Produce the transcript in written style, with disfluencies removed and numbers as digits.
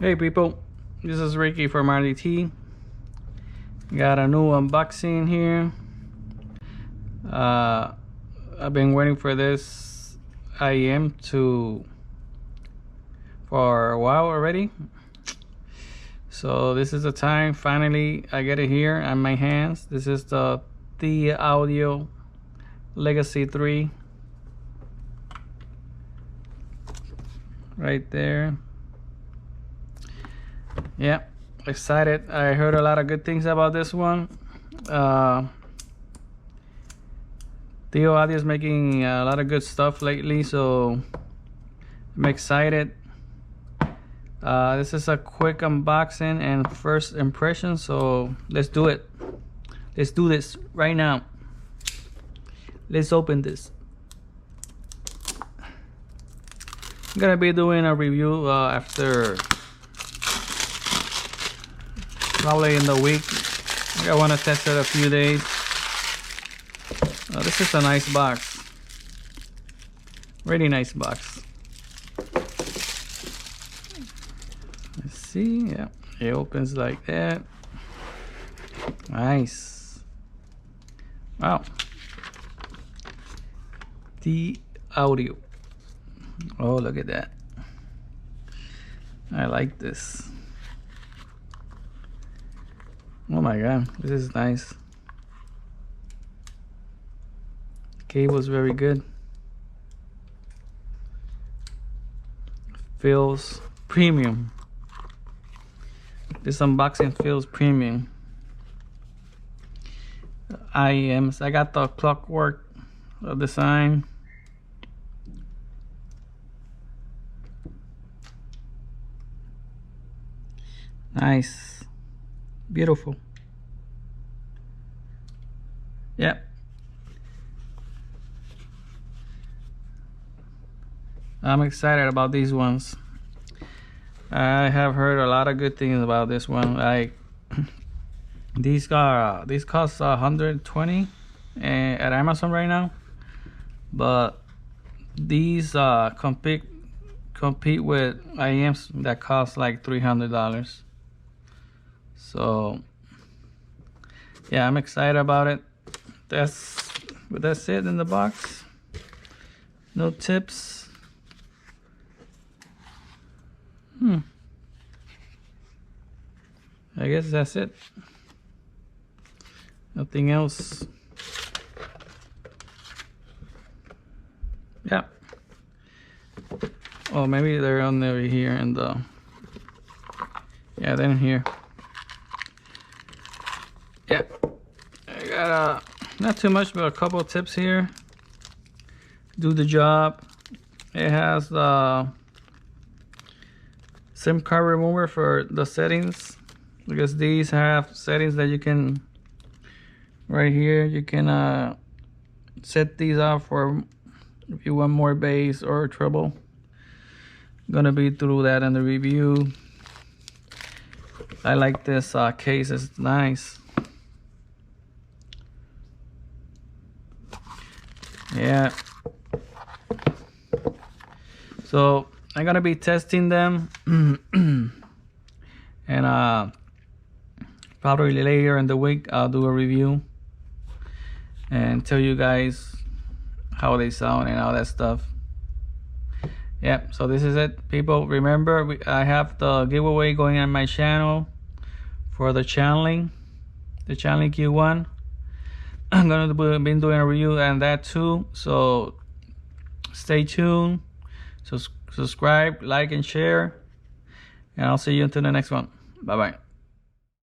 Hey people, this is Ricky from RDT. Got a new unboxing here. I've been waiting for this IEM for a while already. So this is the time, finally I get it here on my hands. This is the Thieaudio Legacy 3 right there. Yeah, excited. I heard a lot of good things about this one. Thieaudio is making a lot of good stuff lately, so I'm excited. This is a quick unboxing and first impression, so let's do it. Let's do this right now. Let's open this. I'm gonna be doing a review after probably in the week. I want to test it a few days. This is a nice box. Really nice box. Let's see. Yeah, it opens like that. Nice. Wow. Thieaudio. Oh, look at that. I like this. Oh my god, this is nice. Cable's very good. Feels premium. This unboxing feels premium. IEMs. I got the clockwork design. Nice. Beautiful. Yep. I'm excited about these ones. I have heard a lot of good things about this one. Like these cost 120 at Amazon right now, but these compete with IEMs that cost like $300. So yeah, I'm excited about it. That's it in the box. No tips. I guess that's it. Nothing else. Yeah. Oh, maybe they're on over here in the. Yeah, they're in here. Yeah. I got not too much, but a couple of tips here. Do the job. It has the SIM card remover for the settings, because these have settings that you can right here. You can set these up for if you want more bass or treble. Gonna be through that in the review. I like this case. It's nice. Yeah. So I'm gonna be testing them and probably later in the week I'll do a review and tell you guys how they sound and all that stuff. Yep. So this is it, people. Remember, I have the giveaway going on my channel for the channeling Q1. I'm gonna be doing a review on that too, so stay tuned. So subscribe, like, and share, and I'll see you until the next one. Bye bye.